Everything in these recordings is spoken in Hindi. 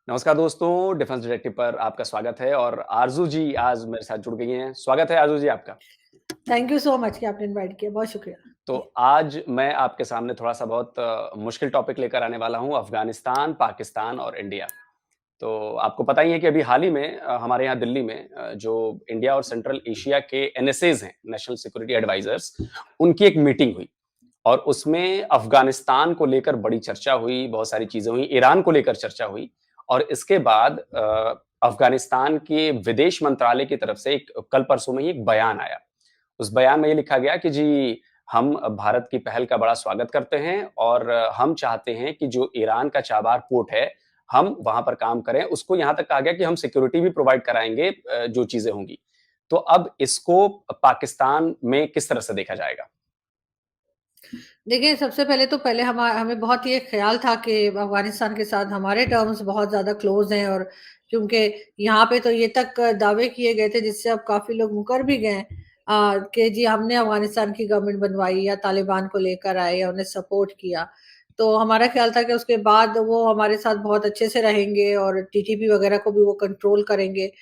नमस्कार दोस्तों, डिफेंस डिटेक्टिव पर आपका स्वागत है और आरज़ू जी आज मेरे साथ जुड़ गई हैं। स्वागत है आरज़ू जी आपका। थैंक यू सो मच कि आपने इनवाइट किया, बहुत शुक्रिया। तो जी। आज मैं आपके सामने थोड़ा-सा बहुत मुश्किल टॉपिक लेकर आने वाला हूँ, अफ़गानिस्तान, पाकिस्तान और इंडिया। तो आपको पता ही है कि अभी हाल ही में हमारे यहाँ दिल्ली में जो इंडिया और सेंट्रल एशिया के एनएसएज़ हैं, नेशनल सिक्योरिटी एडवाइज़र्स, उनकी एक मीटिंग हुई और उसमें अफ़गानिस्तान को लेकर बड़ी चर्चा हुई, बहुत सारी चीज़ें हुई, ईरान को लेकर चर्चा हुई और इसके बाद अफ़गानिस्तान के विदेश मंत्रालय की तरफ से एक कल-परसों में ही एक बयान आया। उस बयान में ये लिखा गया कि जी, हम भारत की पहल का बड़ा स्वागत करते हैं और हम चाहते हैं कि जो ईरान का चाबार पोर्ट है, हम वहाँ पर काम करें। उसको यहाँ तक कहा गया कि हम सिक्योरिटी भी प्रोवाइड कराएँगे जो चीज़ें होंगी। तो अब इसको पाकिस्तान में किस तरह से देखा जाएगा? देखिए, सबसे पहले तो पहले हमें बहुत ये ख़्याल था कि अफ़गानिस्तान के साथ हमारे टर्म्स बहुत ज़्यादा क्लोज़ हैं और क्योंकि यहाँ पे तो ये तक दावे किए गए थे जिससे अब काफ़ी लोग मुकर भी गए हैं कि जी हमने अफ़गानिस्तान की गवर्नमेंट बनवाई या तालिबान को लेकर आए या उन्हें सपोर्ट किया। तो हमारा ख़्याल था कि उसके बाद वो हमारे साथ बहुत अच्छे से रहेंगे और टीटीपी वग़ैरह को भी वो कंट्रोल करेंगे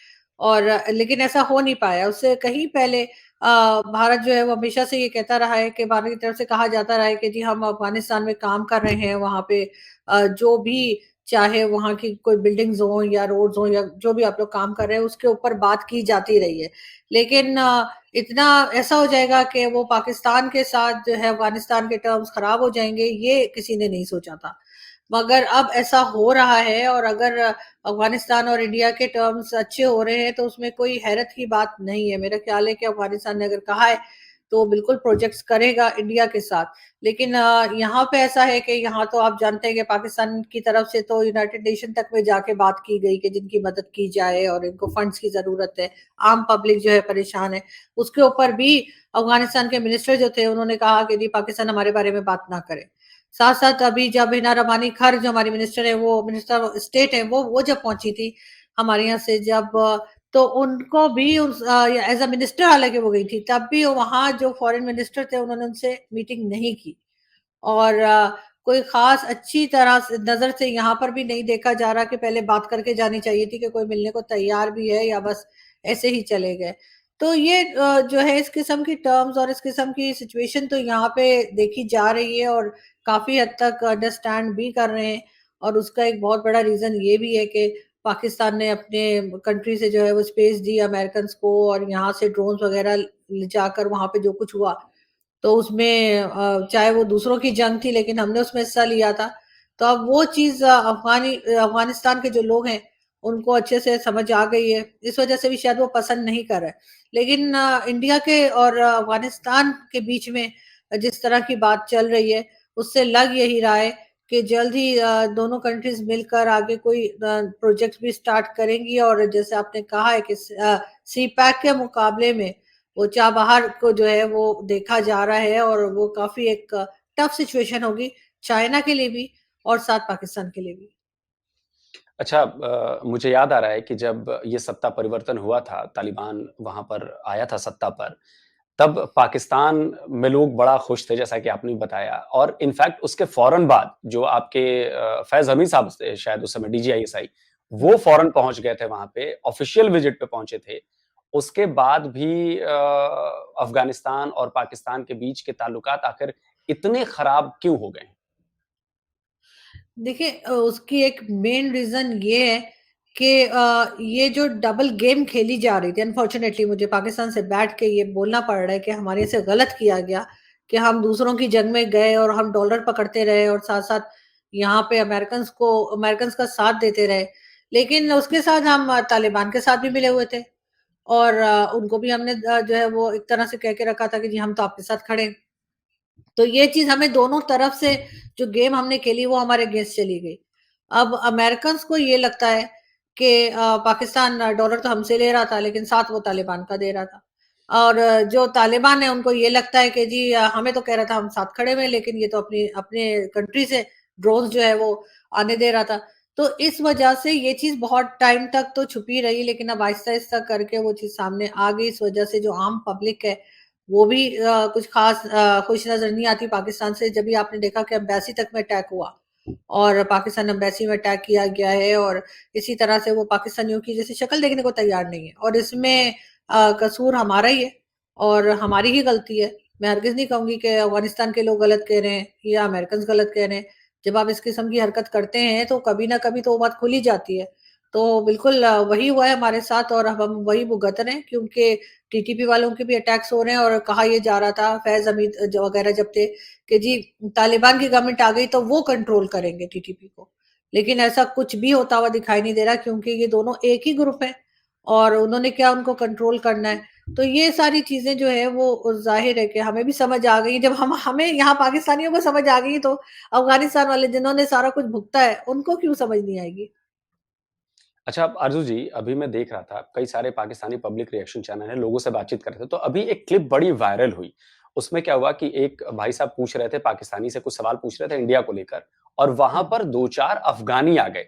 और लेकिन ऐसा हो नहीं पाया। उससे कहीं पहले भारत जो है वो हमेशा से ये कहता रहा है कि भारत की तरफ से कहा जाता रहा है कि जी हम अफ़गानिस्तान में काम कर रहे हैं, वहाँ पे जो भी चाहे वहाँ की कोई बिल्डिंग्स हों या रोड्स हों या जो भी आप लोग काम कर रहे हैं, उसके ऊपर बात की जाती रही है। लेकिन इतना ऐसा हो जाएगा कि वो पाकिस्तान के साथ जो है अफ़गानिस्तान के टर्म्स खराब हो जाएँगे, ये किसी ने नहीं सोचा था। मगर अब ऐसा हो रहा है और अगर अफ़गानिस्तान और इंडिया के टर्म्स अच्छे हो रहे हैं, तो उसमें कोई हैरत की बात नहीं है। मेरा ख़्याल है कि अफ़गानिस्तान ने अगर कहा है, तो बिल्कुल प्रोजेक्ट्स करेगा इंडिया के साथ। लेकिन यहाँ पे ऐसा है कि यहाँ तो आप जानते हैं कि पाकिस्तान की तरफ से तो यूनाइटेड नेशन तक में जाके बात की गई कि जिनकी मदद की जाए और इनको फंड्स की ज़रूरत है। आम पब्लिक जो है परेशान है। उसके ऊपर भी अफ़गानिस्तान के मिनिस्टर जो थे, उन्होंने कहा कि जी पाकिस्तान हमारे बारे में बात ना करे। साथ-साथ अभी जब हिना रबानी खर जो हमारी मिनिस्टर है, वो मिनिस्टर ऑफ स्टेट है, वो जब पहुँची थी हमारे यहाँ से तो उनको भी एज़ अ मिनिस्टर हालाँकि वो गई थी, तब भी वहाँ जो फॉरेन मिनिस्टर थे, उन्होंने उनसे मीटिंग नहीं की और कोई ख़ास अच्छी तरह से नज़र से यहाँ पर भी नहीं देखा जा रहा कि पहले बात करके जानी चाहिए थी कि कोई मिलने को तैयार भी है या बस ऐसे ही चले गए। तो ये जो है इस किस्म की टर्म्स और इस किस्म की सिचुएशन तो यहाँ पे देखी जा रही है और काफ़ी हद तक अंडरस्टैंड भी कर रहे हैं और उसका एक बहुत बड़ा रीज़न ये भी है कि पाकिस्तान ने अपने कंट्री से जो है वो स्पेस दी अमेरिकन्स को और यहाँ से ड्रोन्स वग़ैरह ले जाकर वहाँ पे जो कुछ हुआ, तो उसमें चाहे वो दूसरों की जंग थी लेकिन हमने उसमें हिस्सा लिया था। तो अब वो चीज़ अफ़गानिस्तान के जो लोग हैं, उनको अच्छे से समझ आ गई है। इस वज़ह से भी शायद वो पसंद नहीं कर रहे। लेकिन इंडिया के और अफ़गानिस्तान के बीच में जिस तरह की बात चल रही है, उससे लग यही रहा है कि जल्द ही दोनों कंट्रीज़ मिलकर आगे कोई प्रोजेक्ट भी स्टार्ट करेंगी और जैसे आपने कहा है कि सी पैक के मुकाबले में वो चाबहार को जो है वो देखा जा रहा है और वो काफ़ी एक टफ सिचुएशन होगी, चाइना के लिए भी और साथ पाकिस्तान के लिए भी। अच्छा मुझे याद आ रहा है कि जब ये सत्ता परिवर्तन हुआ था, तालिबान वहाँ पर आया था सत्ता पर, तब पाकिस्तान में लोग बड़ा खुश थे जैसा कि आपने बताया और इनफैक्ट उसके फ़ौरन बाद जो आपके फैज़ हमीद साहब थे शायद उस समय डीजीआईएसआई, वो हुँ। फ़ौरन पहुँच गए थे वहाँ पे, ऑफ़िशियल विज़िट पे पहुँचे थे। उसके बाद भी अफ़गानिस्तान और पाकिस्तान के बीच के ताल्लुकात आखिर इतने ख़राब क्यों हो गए? देखिए उसकी एक मेन रीज़न ये है कि ये जो डबल गेम खेली जा रही थी अनफॉर्च्यूनेटली मुझे पाकिस्तान से बैठ के ये बोलना पड़ रहा है कि हमारे से गलत किया गया कि हम दूसरों की जंग में गए और हम डॉलर पकड़ते रहे और साथ-साथ यहाँ पे अमेरिकन्स का साथ देते रहे। लेकिन उसके साथ हम तालिबान के साथ भी मिले हुए थे और उनको भी हमने जो है वो एक तरह से कह के रखा था कि जी हम तो आपके साथ खड़े हैं। तो ये चीज़ हमें दोनों तरफ से जो गेम हमने खेली वो हमारे अगेंस्ट चली गई। अब अमेरिकन्स को ये लगता है कि पाकिस्तान डॉलर तो हमसे ले रहा था लेकिन साथ वो तालिबान का दे रहा था। और जो तालिबान है उनको ये लगता है कि जी हमें तो कह रहा था हम साथ खड़े हुए हैं लेकिन ये तो अपनी अपने कंट्री से ड्रोन्स जो है वो आने दे रहा था। तो इस वजह से ये चीज़ बहुत टाइम तक तो छुपी रही लेकिन अब आहिस्ता-आहिस्ता करके वो चीज़ सामने आ गई। इस वजह से जो आम पब्लिक है वो भी कुछ ख़ास खुश नज़र नहीं आती पाकिस्तान से जब भी आपने देखा कि एम्बेसी तक में अटैक हुआ। और पाकिस्तान एम्बेसी में अटैक किया गया है और इसी तरह से वो पाकिस्तानियों की जैसे शक्ल देखने को तैयार नहीं है और इसमें कसूर हमारा ही है और हमारी ही गलती है। मैं हरगिज़ नहीं कहूँगी कि अफ़गानिस्तान के लोग गलत कह रहे हैं या अमेरिकन्स गलत कह रहे हैं। जब आप इस किस्म की हरकत करते हैं तो कभी न कभी तो वो बात खुल ही जाती है। तो बिल्कुल वही हुआ है हमारे साथ और अब हम वही भुगत रहे हैं क्योंकि टीटीपी वालों के भी अटैक्स हो रहे हैं और कहा ये जा रहा था फैज़ हमीद जो वगैरह जब थे कि जी तालिबान की गवर्नमेंट आ गई तो वो कंट्रोल करेंगे टीटीपी को। लेकिन ऐसा कुछ भी होता हुआ दिखाई नहीं दे रहा क्योंकि ये दोनों एक ही ग्रुप है और उन्होंने क्या उनको कंट्रोल करना है। तो ये सारी चीज़ें जो है वो ज़ाहिर है कि हमें भी समझ आ गई। जब हम हमें यहाँ पाकिस्तानियों को समझ आ गई तो अफ़गानिस्तान वाले जिन्होंने सारा कुछ भुगता है, उनको क्यों समझ नहीं आएगी? अच्छा, अब आरज़ू जी, अभी मैं देख रहा था, कई सारे पाकिस्तानी पब्लिक रिएक्शन चैनल हैं, लोगों से बातचीत कर रहे थे, तो अभी एक क्लिप बड़ी वायरल हुई। उसमें क्या हुआ कि एक भाई साहब पूछ रहे थे, पाकिस्तानी से कुछ सवाल पूछ रहे थे इंडिया को लेकर और वहाँ हुँ। पर 2-4 अफ़गानी आ गए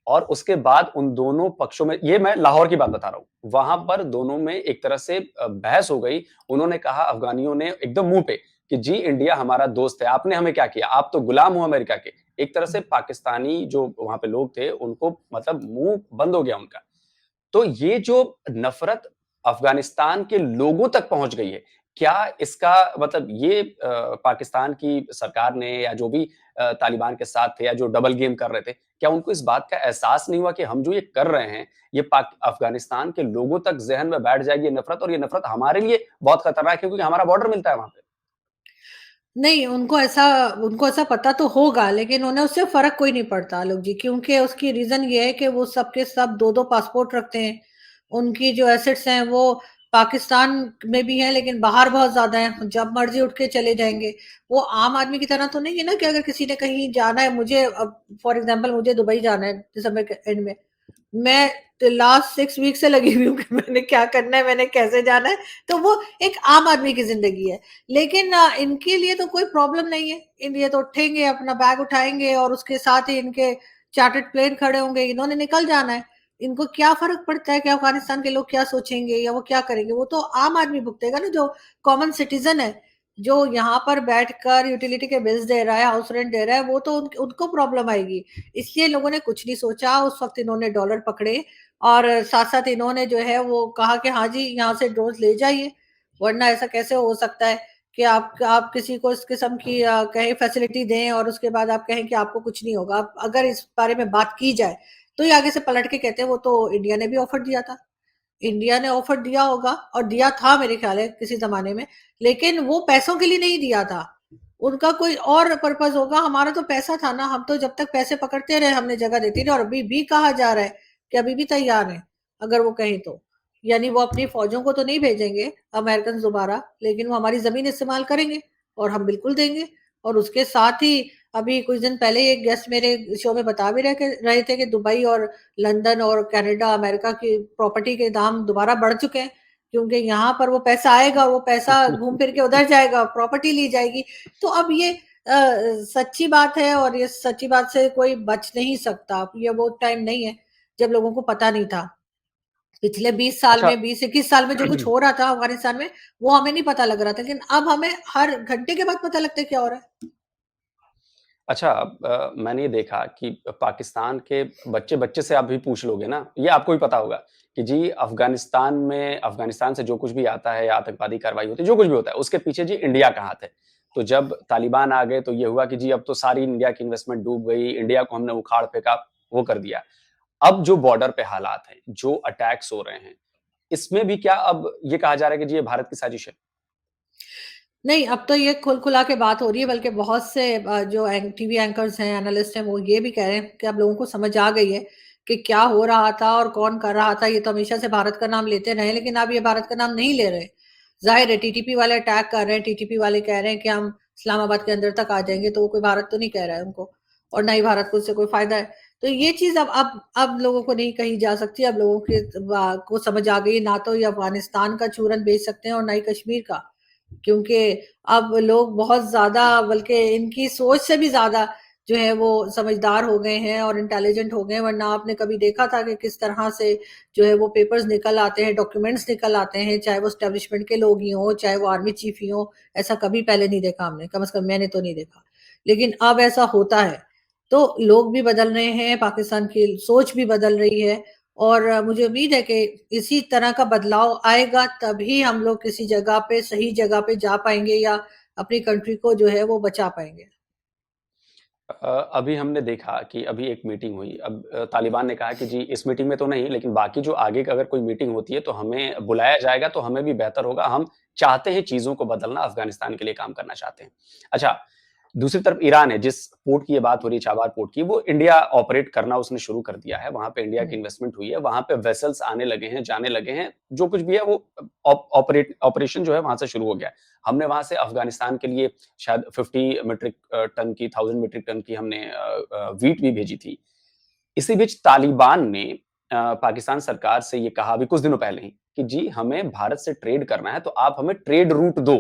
और उसके बाद उन दोनों पक्षों में ये मैं लाहौर की बात बता रहा हूँ। वहाँ पर दोनों में एक तरह से बहस हो गई। उन्होंने कहा अफ़गानियों ने एकदम मुँह पे कि जी इंडिया हमारा दोस्त है, आपने हमें क्या किया? आप तो गुलाम हो अमेरिका के। एक तरह से पाकिस्तानी जो वहाँ पे लोग थे, उनको मतलब मुँह बंद हो गया उनका। तो ये जो नफ़रत अफ़गानिस्तान के लोगों तक पहुँच गई है, क्या इसका मतलब ये पाकिस्तान की सरकार ने या जो भी तालिबान के साथ थे या जो डबल गेम कर रहे थे, क्या उनको इस बात का एहसास नहीं हुआ कि हम जो ये कर रहे हैं, ये पाक अफ़गानिस्तान के लोगों तक ज़हन में बैठ जाएगी ये नफ़रत और ये नफ़रत हमारे लिए बहुत खतरनाक है क्योंकि हमारा बॉर्डर मिलता है वहाँ पे? नहीं, उनको ऐसा पता तो होगा, लेकिन उन्हें उससे फ़र्क कोई नहीं पड़ता आलोक जी, क्योंकि उसकी रीज़न ये है कि वो सब के सब 2-2 पासपोर्ट रखते हैं। उनकी जो एसेट्स हैं, वो पाकिस्तान में भी हैं, लेकिन बाहर बहुत ज़्यादा हैं, जब मर्ज़ी उठ के चले जाएँगे। वो आम आदमी की तरह तो नहीं है ना कि अगर किसी ने कहीं जाना है, मुझे अब फॉर एग्ज़ाम्पल मुझे दुबई जाना है दिसंबर के एंड में, मैं लास्ट 6 वीक से लगी हुई हूँ कि मैंने क्या करना है, मैंने कैसे जाना है, तो वो एक आम आदमी की ज़िंदगी है। लेकिन इनके लिए तो कोई प्रॉब्लम नहीं है। ये तो उठेंगे, अपना बैग उठाएँगे और उसके साथ ही इनके चार्टर्ड प्लेन खड़े होंगे, इन्होंने निकल जाना है। इनको क्या फ़र्क पड़ता है कि अफ़गानिस्तान के लोग क्या सोचेंगे या वो क्या करेंगे? वो तो आम आदमी भुगतेगा ना, जो कॉमन सिटिज़न है, जो यहाँ पर बैठकर यूटिलिटी के बिल्स दे रहा है, हाउस रेंट दे रहा है, वो तो उनको प्रॉब्लम आएगी। इसलिए लोगों ने कुछ नहीं सोचा, उस वक़्त इन्होंने डॉलर पकड़े और साथ-साथ इन्होंने जो है वो कहा कि हाँ जी, यहाँ से ड्रोन्स ले जाइए, वरना ऐसा कैसे हो सकता है कि आप किसी को इस किस्म की कहें फैसिलिटी दें और उसके बाद आप कहें कि आपको कुछ नहीं होगा। अब अगर इस बारे में बात की जाए, तो ये आगे से पलट के कहते हैं वो तो इंडिया ने भी ऑफ़र दिया था। इंडिया ने ऑफ़र दिया होगा और दिया था मेरे ख़्याल है किसी ज़माने में, लेकिन वो पैसों के लिए नहीं दिया था। उनका कोई और पर्पज़ होगा, हमारा तो पैसा था ना, हम तो जब तक पैसे पकड़ते रहे हमने जगह देती रही और अभी भी कहा जा रहा है कि अभी भी तैयार हैं, अगर वो कहें तो। यानी वो अपनी फ़ौजों को तो नहीं भेजेंगे अमेरिकन्स दोबारा, लेकिन वो हमारी ज़मीन इस्तेमाल करेंगे और हम बिल्कुल देंगे और उसके साथ ही अभी कुछ दिन पहले एक गेस्ट मेरे शो में बता भी रहे थे कि दुबई और लंदन और कनाडा, अमेरिका की प्रॉपर्टी के दाम दोबारा बढ़ चुके हैं, क्योंकि यहाँ पर वो पैसा आएगा और वो पैसा घूम फिर के उधर जाएगा, प्रॉपर्टी ली जाएगी। तो अब ये सच्ची बात है और ये सच्ची बात से कोई बच नहीं सकता। अब ये वो टाइम नहीं है, जब लोगों को पता नहीं था। पिछले 20 साल अच्छा में, 20-21 साल में जो कुछ हो रहा था अफ़गानिस्तान में, वो हमें नहीं पता लग रहा था, लेकिन अब हमें हर घंटे के बाद पता लगता है क्या हो रहा है। अच्छा मैंने ये देखा कि पाकिस्तान के बच्चे-बच्चे से आप भी पूछ लोगे ना, ये आपको भी पता होगा कि जी अफ़गानिस्तान से जो कुछ भी आता है या आतंकवादी कार्रवाई होती है, जो कुछ भी होता है, उसके पीछे जी इंडिया का हाथ है। तो जब तालिबान आ गए तो ये हुआ कि जी अब तो सारी इंडिया की इन्वेस्टमेंट डूब गई, इंडिया को हमने उखाड़ फेंका, वो कर दिया। अब जो बॉर्डर पे हालात हैं, जो अटैक्स हो रहे हैं, इसमें भी क्या अब ये कहा जा रहा है कि जी ये भारत की साजिश है? नहीं, अब तो ये खुल-खुला के बात हो रही है, बल्कि बहुत से जो टीवी एंकर्स हैं, एनालिस्ट हैं, वो ये भी कह रहे हैं कि अब लोगों को समझ आ गई है कि क्या हो रहा था और कौन कर रहा था। ये तो हमेशा से भारत का नाम लेते रहे, लेकिन अब ये भारत का नाम नहीं ले रहे। ज़ाहिर है टीटीपी वाले अटैक कर रहे हैं, टीटीपी वाले कह रहे हैं कि हम इस्लामाबाद के अंदर तक आ जाएँगे, तो वो कोई भारत तो नहीं कह रहा है उनको और ना ही भारत को उससे कोई फ़ायदा है। तो ये चीज़ अब लोगों को नहीं कही जा सकती, अब लोगों के को समझ आ गई है, ना तो ये अफ़गानिस्तान का चूरन बेच सकते हैं और ना ही कश्मीर का। क्योंकि अब लोग बहुत ज़्यादा, बल्कि इनकी सोच से भी ज़्यादा जो है वो समझदार हो गए हैं और इंटेलिजेंट हो गए हैं, वरना आपने कभी देखा था कि किस तरह से जो है वो पेपर्स निकल आते हैं, डॉक्यूमेंट्स निकल आते हैं, चाहे वो एस्टेब्लिशमेंट के लोग ही हों, चाहे वो आर्मी चीफ ही हों, ऐसा कभी पहले नहीं देखा हमने, कम से कम मैंने तो नहीं देखा। लेकिन अब ऐसा होता है। तो लोग भी बदल रहे हैं, पाकिस्तान की सोच भी बदल रही है और मुझे उम्मीद है कि इसी तरह का बदलाव आएगा तभी हम लोग किसी जगह पे सही जगह पे जा पाएँगे या अपनी कंट्री को जो है वो बचा पाएँगे। अभी हमने देखा कि अभी एक मीटिंग हुई। अब तालिबान ने कहा कि जी इस मीटिंग में तो नहीं, लेकिन बाकी जो आगे का अगर कोई मीटिंग होती है तो हमें बुलाया जाएगा तो हमें भी बेहतर होगा। हम चाहते हैं चीज़ों को बदलना, अफ़गानिस्तान के लिए काम करना चाहते हैं। अच्छा, दूसरी तरफ ईरान है, जिस पोर्ट की ये बात हो रही है, चाबार पोर्ट की, वो इंडिया ऑपरेट करना उसने शुरू कर दिया है। वहाँ पे इंडिया की हुँ। इन्वेस्टमेंट हुई है, वहाँ पे वेसल्स आने लगे हैं, जाने लगे हैं। जो कुछ भी है वो ऑपरेशन जो है वहाँ से शुरू हो गया है। हमने वहाँ से अफ़गानिस्तान के लिए शायद 50 मीट्रिक टन की 1000 मीट्रिक टन की हमने व्हीट भी भेजी थी। इसी बीच तालिबान ने पाकिस्तान सरकार से ये कहा अभी कुछ दिनों पहले ही कि जी हमें भारत से ट्रेड करना है, तो आप हमें ट्रेड रूट दो।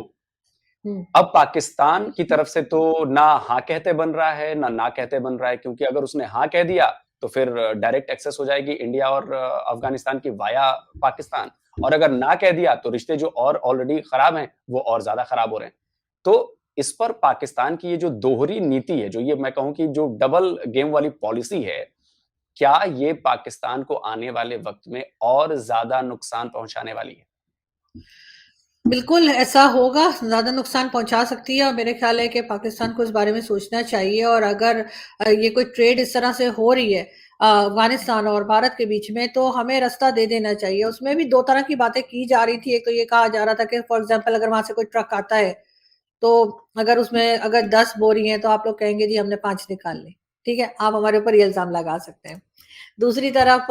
हुँ। अब पाकिस्तान की तरफ से तो ना हाँ कहते बन रहा है, ना कहते बन रहा है, क्योंकि अगर उसने हाँ कह दिया, तो फिर डायरेक्ट एक्सेस हो जाएगी इंडिया और अफ़गानिस्तान की वाया पाकिस्तान, और अगर ना कह दिया, तो रिश्ते जो और ऑलरेडी खराब हैं, वो और ज़्यादा खराब हो रहे हैं। तो इस पर पाकिस्तान की ये जो दोहरी नीति है, जो ये मैं कहूँ कि जो डबल गेम वाली पॉलिसी है, क्या ये पाकिस्तान को आने वाले वक़्त में और ज़्यादा नुकसान पहुँचाने वाली है? बिल्कुल, ऐसा होगा, ज़्यादा नुकसान पहुँचा सकती है और मेरे ख़्याल है कि पाकिस्तान को इस बारे में सोचना चाहिए और अगर ये कोई ट्रेड इस तरह से हो रही है अफ़गानिस्तान और भारत के बीच में, तो हमें रास्ता दे देना चाहिए। उसमें भी 2 तरह की बातें की जा रही थी, एक तो ये कहा जा रहा था कि फॉर एग्ज़ाम्पल अगर वहाँ से कोई ट्रक आता है, तो अगर उसमें अगर 10 बोरी हैं, तो आप लोग कहेंगे जी हमने 5 निकाल ली, ठीक है? आप हमारे ऊपर ये इल्ज़ाम लगा सकते हैं। दूसरी तरफ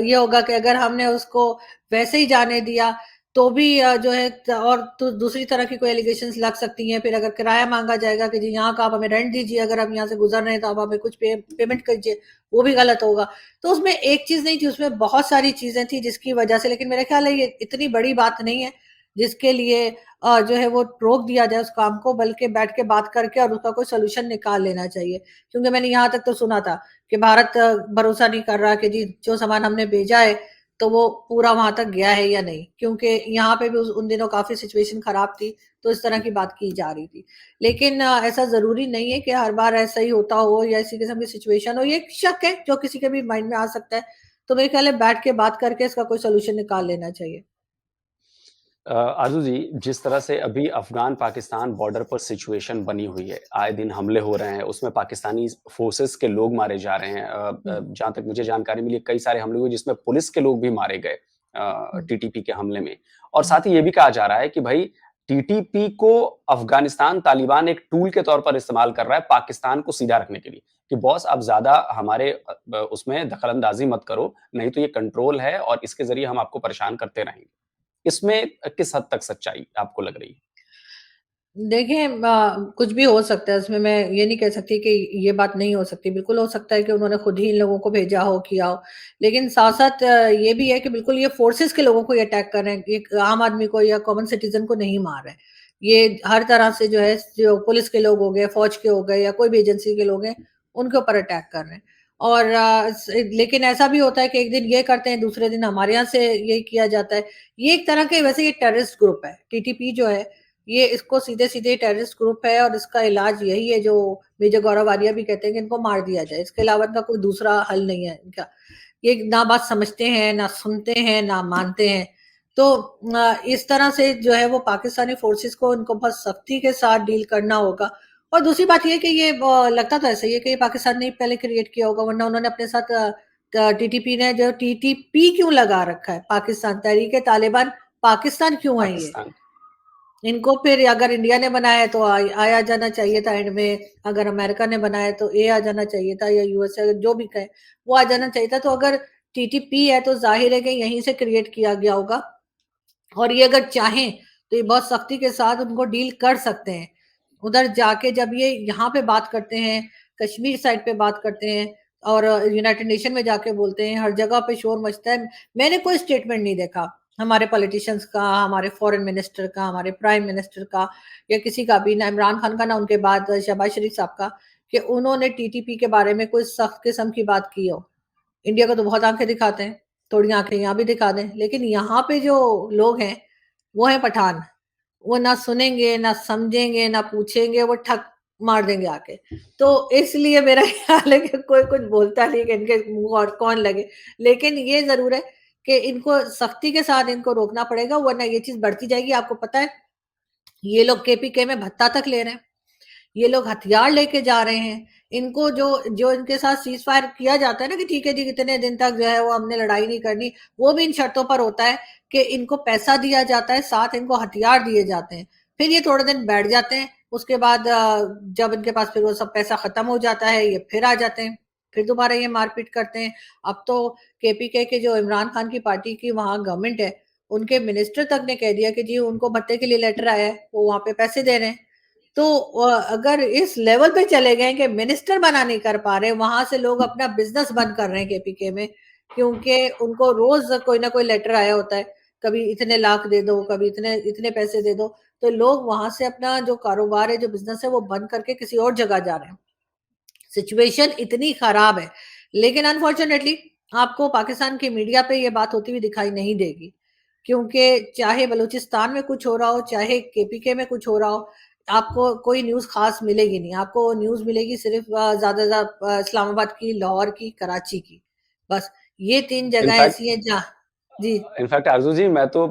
ये होगा कि अगर हमने उसको वैसे ही जाने दिया, तो भी जो है और तो दूसरी तरह की कोई एलिगेशंस लग सकती हैं। फिर अगर किराया माँगा जाएगा कि जी यहाँ का आप हमें रेंट दीजिए, अगर हम यहाँ से गुज़र रहे हैं तो आप हमें कुछ पेमेंट कीजिए, वो भी गलत होगा। तो उसमें एक चीज़ नहीं थी, उसमें बहुत सारी चीज़ें थी जिसकी वजह से लेकिन मेरा ख़्याल है ये इतनी बड़ी बात नहीं है, जिसके लिए जो है वो रोक दिया जाए उस काम को, बल्कि बैठ के बात करके और उसका कोई सॉल्यूशन निकाल लेना चाहिए। क्योंकि मैंने यहाँ तक तो सुना था कि भारत भरोसा नहीं कर रहा कि जी जो सामान हमने भेजा है, तो वो पूरा वहाँ तक गया है या नहीं। क्योंकि यहाँ पे भी उस उन दिनों काफ़ी सिचुएशन खराब थी, तो इस तरह की बात की जा रही थी। लेकिन ऐसा ज़रूरी नहीं है कि हर बार ऐसा ही होता हो या इसी किस्म की सिचुएशन हो, ये एक शक है जो किसी के भी माइंड में आ सकता है। तो मेरे ख्याल है बैठ के बात करके इसका कोई सॉल्यूशन निकाल लेना चाहिए। आरज़ू जी, जिस तरह से अभी अफ़गान-पाकिस्तान बॉर्डर पर सिचुएशन बनी हुई है, आए दिन हमले हो रहे हैं, उसमें पाकिस्तानी फ़ोर्सेस के लोग मारे जा रहे हैं। हुँ, जहाँ तक मुझे जानकारी मिली, कई सारे हमले हुए जिसमें पुलिस के लोग भी मारे गए हुँ, टीटीपी के हमले में। और हुँ। साथ ही ये भी कहा जा रहा है कि भई टीटीपी को अफ़गानिस्तान तालिबान एक टूल के तौर पर इस्तेमाल कर रहा है पाकिस्तान को सीधा रखने के लिए, कि बॉस आप ज़्यादा हमारे उसमें दखल-अंदाज़ी मत करो, नहीं तो ये कंट्रोल है और इसके ज़रिए हम आपको परेशान करते रहेंगे। इसमें किस हद तक सच्चाई आपको लग रही है? देखिए कुछ भी हो सकता है इसमें मैं ये नहीं कह सकती कि ये बात नहीं हो सकती। बिल्कुल हो सकता है कि उन्होंने खुद ही इन लोगों को भेजा हो, किया हो। लेकिन साथ-साथ ये भी है कि बिल्कुल ये फ़ोर्सेस के लोगों को ये अटैक कर रहे हैं। एक आम आदमी को या कॉमन सिटिज़न को नहीं मार रहे हैं। ये हर तरह से जो है जो पुलिस के लोग हो गए, फ़ौज के हो गए या कोई भी एजेंसी के लोग हैं, उनके ऊपर अटैक कर रहे हैं। और लेकिन ऐसा भी होता है कि एक दिन ये करते हैं, दूसरे दिन हमारे यहाँ से ये किया जाता है। ये एक तरह के वैसे ये टेररिस्ट ग्रुप है। टीटीपी जो है ये इसको सीधे-सीधे टेररिस्ट ग्रुप है और इसका इलाज यही है जो मेजर गौरव आर्या भी कहते हैं कि इनको मार दिया जाए। इसके अलावा इनका कोई दूसरा हल नहीं है इनका। ये ना बात समझते हैं, ना सुनते हैं, ना मानते हैं। तो इस तरह से जो है वो पाकिस्तानी फ़ोर्सेस को इनको बहुत सख्ती के साथ डील करना होगा। और दूसरी बात ये है कि ये लगता तो ऐसा ही है कि ये पाकिस्तान ने ही पहले क्रिएट किया होगा वरना उन्होंने अपने साथ टीटीपी ने जो टीटीपी क्यों लगा रखा है? पाकिस्तान तहरीक-ए-तालिबान पाकिस्तान क्यों है ये? पाकिस्तान। इनको फिर अगर इंडिया ने बनाया है तो आया जाना चाहिए था एंड में, अगर अमेरिका ने बनाया है तो ए आ जाना चाहिए था या यूएसए जो भी कहें, वो आ जाना चाहिए था। तो अगर टीटीपी है तो ज़ाहिर है कि यहीं से क्रिएट किया गया होगा और ये अगर चाहें तो ये बहुत सख्ती के साथ उनको डील कर सकते हैं। उधर जाके जब ये यहाँ पे बात करते हैं, कश्मीर साइड पे बात करते हैं और यूनाइटेड नेशन में जाके बोलते हैं, हर जगह पे शोर मचता है। मैंने कोई स्टेटमेंट नहीं देखा हमारे पॉलिटिशियंस का, हमारे फॉरेन मिनिस्टर का, हमारे प्राइम मिनिस्टर का या किसी का भी, ना इमरान खान का, ना उनके बाद शहबाज शरीफ साहब का, कि उन्होंने टीटीपी के बारे में कोई सख्त किस्म की बात की हो। इंडिया को तो बहुत आँखें दिखाते हैं, थोड़ी आँखें यहाँ भी दिखा दें, लेकिन यहाँ पे जो लोग हैं, वो हैं पठान। वो ना सुनेंगे, ना समझेंगे, ना पूछेंगे, वो ठग मार देंगे आके। तो इसलिए मेरा ख्याल है कि कोई कुछ बोलता नहीं कि इनके मुँह और कौन लगे। लेकिन ये ज़रूर है कि इनको सख्ती के साथ इनको रोकना पड़ेगा, वरना ये चीज़ बढ़ती जाएगी। आपको पता है, ये लोग केपीके में भत्ता तक ले रहे हैं। ये लोग हथियार लेके जा रहे हैं। इनको जो जो इनके साथ सीज़ फायर किया जाता है ना कि ठीक है जी, कितने दिन तक जो है वो हमने लड़ाई नहीं करनी, वो भी इन शर्तों पर होता है कि इनको पैसा दिया जाता है, साथ इनको हथियार दिए जाते हैं। फिर ये थोड़े दिन बैठ जाते हैं, उसके बाद जब इनके पास फिर वो सब पैसा खत्म हो जाता है, ये फिर आ जाते हैं, फिर दोबारा ये मारपीट करते हैं। अब तो केपीके के जो इमरान खान की पार्टी की वहाँ गवर्नमेंट है, उनके मिनिस्टर तक ने कह दिया कि जी उनको भत्ते के लिए लेटर आया है, वो वहाँ पे पैसे दे रहे हैं। तो अगर इस लेवल पे चले गए कि मिनिस्टर बना नहीं कर पा रहे, वहां से लोग अपना बिजनेस बंद कर रहे हैं केपीके में, क्योंकि उनको रोज कोई ना कोई लेटर आया होता है, कभी इतने लाख दे दो, कभी इतने इतने पैसे दे दो। तो लोग वहां से अपना जो कारोबार है, जो बिजनेस है, वो बंद करके किसी और जगह जा रहे हैं। सिचुएशन इतनी खराब है, लेकिन अनफॉर्चुनेटली आपको पाकिस्तान की मीडिया पे ये बात होती हुई दिखाई नहीं देगी, क्योंकि चाहे बलूचिस्तान में कुछ हो रहा हो, चाहे केपीके में कुछ हो रहा हो, आपको कोई न्यूज़ खास मिलेगी नहीं। आपको न्यूज़ मिलेगी सिर्फ ज़्यादा से ज़्यादा इस्लामाबाद की, लाहौर की, कराची की। बस ये 3 जगह इनफैक्ट ऐसी हैं जहाँ जी। इनफैक्ट आरज़ू जी, मैं तो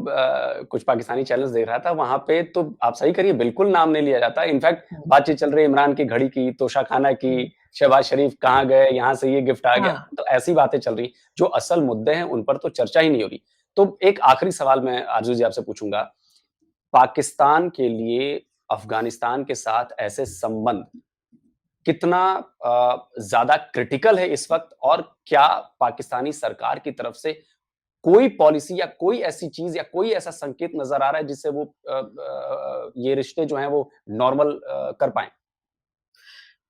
कुछ पाकिस्तानी चैनल्स देख रहा था, वहाँ पे तो आप सही करिए, बिल्कुल नाम नहीं लिया जाता। इनफैक्ट हुँ, बातचीत चल रही है इमरान की घड़ी की, तोशाखाना हुँ, की, शहबाज शरीफ कहाँ गए, यहाँ से ये गिफ्ट आ गया, हाँ। तो ऐसी बातें चल रही। जो असल मुद्दे हैं, उन पर तो चर्चा ही नहीं हो रही। तो एक आखिरी सवाल मैं आरज़ू जी आपसे पूछूँगा, पाकिस्तान के लिए अफ़गानिस्तान के साथ ऐसे संबंध कितना ज़्यादा क्रिटिकल है इस वक़्त और क्या पाकिस्तानी सरकार की तरफ से कोई पॉलिसी या कोई ऐसी चीज़ या कोई ऐसा संकेत नज़र आ रहा है जिससे वो ये रिश्ते जो हैं वो नॉर्मल कर पाएँ?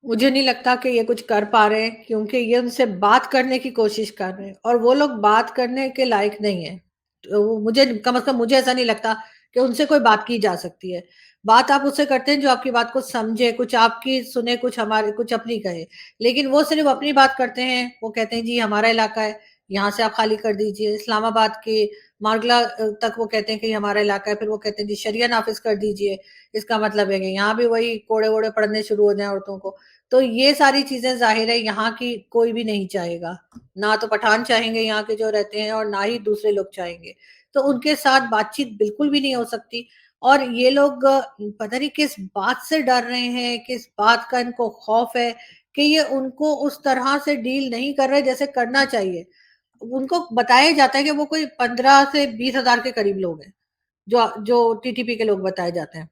मुझे नहीं लगता कि ये कुछ कर पा रहे हैं, क्योंकि ये उनसे बात करने की कोशिश कर रहे हैं और वो लोग बात करने के लायक नहीं है। तो मुझे कम से कम मुझे ऐसा नहीं लगता कि उनसे कोई बात की जा सकती है। बात आप उससे करते हैं जो आपकी बात को समझे, कुछ आपकी सुने, कुछ हमारी, कुछ अपनी कहे। लेकिन वो सिर्फ़ अपनी बात करते हैं, वो कहते हैं जी हमारा इलाका है, यहाँ से आप खाली कर दीजिए। इस्लामाबाद के मारगला तक वो कहते हैं कि ये हमारा इलाका है, फिर वो कहते हैं जी शरिया नाफ़िज़ कर दीजिए। इसका मतलब है कि यहाँ भी वही कोड़े-वोड़े पड़ने शुरू हो जाएँ औरतों को। तो ये सारी चीज़ें ज़ाहिर है यहाँ की कोई भी नहीं चाहेगा। ना तो पठान चाहेंगे यहाँ के जो रहते हैं, और ना ही दूसरे लोग चाहेंगे। तो उनके साथ बातचीत बिल्कुल भी नहीं हो सकती। और ये लोग पता नहीं किस बात से डर रहे हैं, किस बात का इनको खौफ है कि ये उनको उस तरह से डील नहीं कर रहे जैसे करना चाहिए। उनको बताया जाता है कि वो कोई 15 से 20 हज़ार के करीब लोग हैं, जो जो टीटीपी के लोग बताए जाते हैं।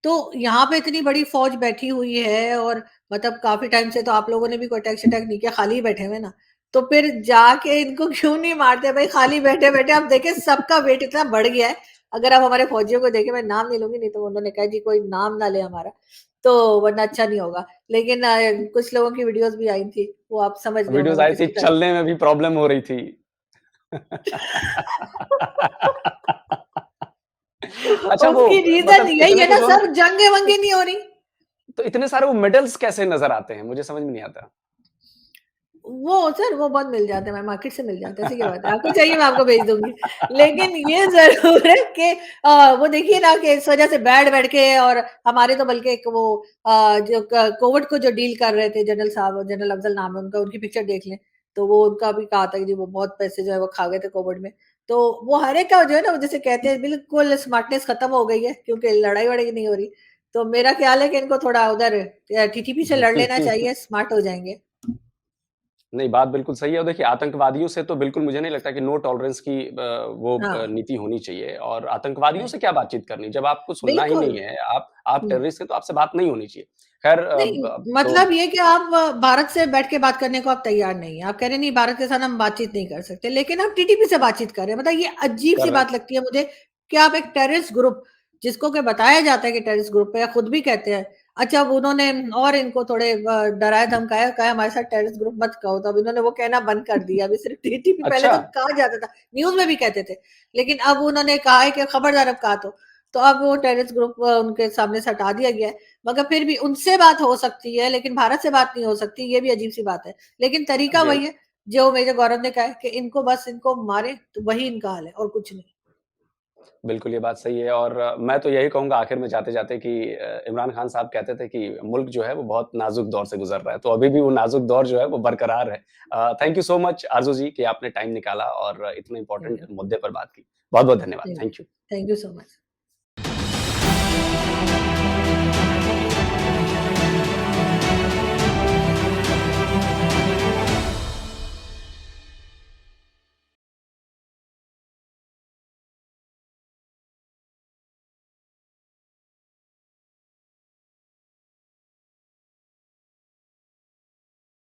तो यहाँ पे इतनी बड़ी फ़ौज बैठी हुई है, और मतलब काफ़ी टाइम से तो आप लोगों ने भी कोई अटैक-शटैक नहीं किया, खाली ही बैठे हुए हैं ना। तो फिर जाके इनको क्यों नहीं मारते भाई, खाली बैठे-बैठे। अब देखिए सबका वेट इतना बढ़ गया है। अगर आप हमारे फ़ौजियों को देखें, मैं नाम नहीं लूँगी, नहीं तो उन्होंने कहा जी कोई नाम ना ले हमारा, तो वरना अच्छा नहीं होगा। लेकिन कुछ लोगों की वीडियोज़ भी आई थी, वो आप समझ गए होंगे वीडियोज़ मैं आई थी, किसकी तरफ। चलने में भी प्रॉब्लम हो रही थी। अच्छा वो उसकी रीज़न मतलब यही इतने है तो ना जो सर, जंगे-वंगे नहीं हो रही। तो इतने सारे वो मेडल्स कैसे नज़र आते हैं? मुझे समझ में नहीं आता। वो सर वो बहुत मिल जाते हैं, मार्केट से मिल जाते हैं, ऐसी क्या बात है। आपको चाहिए मैं आपको भेज दूँगी। लेकिन ये ज़रूर है कि वो देखिए ना कि इस वज़ह से बैठ-बैठ के, और हमारे तो बल्कि एक वो जो क कोविड को जो डील कर रहे थे जनरल साहब, जनरल अफ़ज़ल नाम है उनका, उनकी पिक्चर देख लें, तो वो उनका भी कहा था कि जी वो बहुत पैसे जो है वो खा गए थे कोविड में। तो वो हर एक का जो है ना, वो जैसे कहते हैं, बिल्कुल स्मार्टनेस खत्म हो गई है, क्योंकि लड़ाई-वड़ाई नहीं हो रही। तो मेरा ख़्याल है कि इनको थोड़ा उधर टीटीपी से लड़ लेना चाहिए, स्मार्ट हो जाएँगे। नहीं, बात बिल्कुल सही है और देखिए आतंकवादियों से तो बिल्कुल मुझे नहीं लगता कि नो टॉलरेंस की वो हाँ, नीति होनी चाहिए और आतंकवादियों नहीं, से क्या बातचीत करनी? जब आपको सुनना ही बिल्कुल। नहीं है, आप हुँ। टेररिस्ट हैं तो आपसे बात नहीं होनी चाहिए। ख़ैर नहीं, अब तो मतलब ये कि आप भारत से बैठ के बात करने को आप तैयार नहीं हैं। आप कह रहे हैं नहीं, भारत के साथ हम बातचीत नहीं कर सकते, लेकिन आप टीटीपी से बातचीत कर रहे हैं। मतलब ये कर अजीब-सी रहे हैं। बात लगती है मुझे कि आप एक टेररिस्ट ग्रुप, जिसको कि बताया जाता है कि टेररिस्ट ग्रुप है, या खुद भी कहते हैं। अच्छा, अब उन्होंने और इनको थोड़े डराया-धमकाया, कहा हमारे साथ टेररिस्ट ग्रुप मत कहो, तो अब इन्होंने वो कहना बंद कर दिया। अभी सिर्फ टीटीपी, पहले अच्छा, तो कहा जाता था, न्यूज़ में भी कहते थे, लेकिन अब उन्होंने कहा है कि खबरदार अब कहा तो अब वो टेररिस्ट ग्रुप उनके सामने से हटा दिया गया है। मगर फिर भी उनसे बात हो सकती है, लेकिन भारत से बात नहीं हो सकती, ये भी अजीब-सी बात है। लेकिन तरीका जी। वही है, जो मेजर गौरव ने कहा है कि इनको बस इनको मारें, तो वही इनका हल है और कुछ नहीं। बिल्कुल, ये बात सही है और मैं तो यही कहूँगा आखिर में जाते-जाते कि इमरान खान साहब कहते थे कि मुल्क जो है वो बहुत नाज़ुक दौर से गुज़र रहा है, तो अभी भी वो नाज़ुक दौर जो है वो बरकरार है। थैंक यू सो मच आरज़ू जी कि आपने टाइम निकाला और इतने इम्पोर्टेंट जी, मुद्दे पर बात की। बहुत-बहुत धन्यवाद। जी। Thank you. Thank you so much.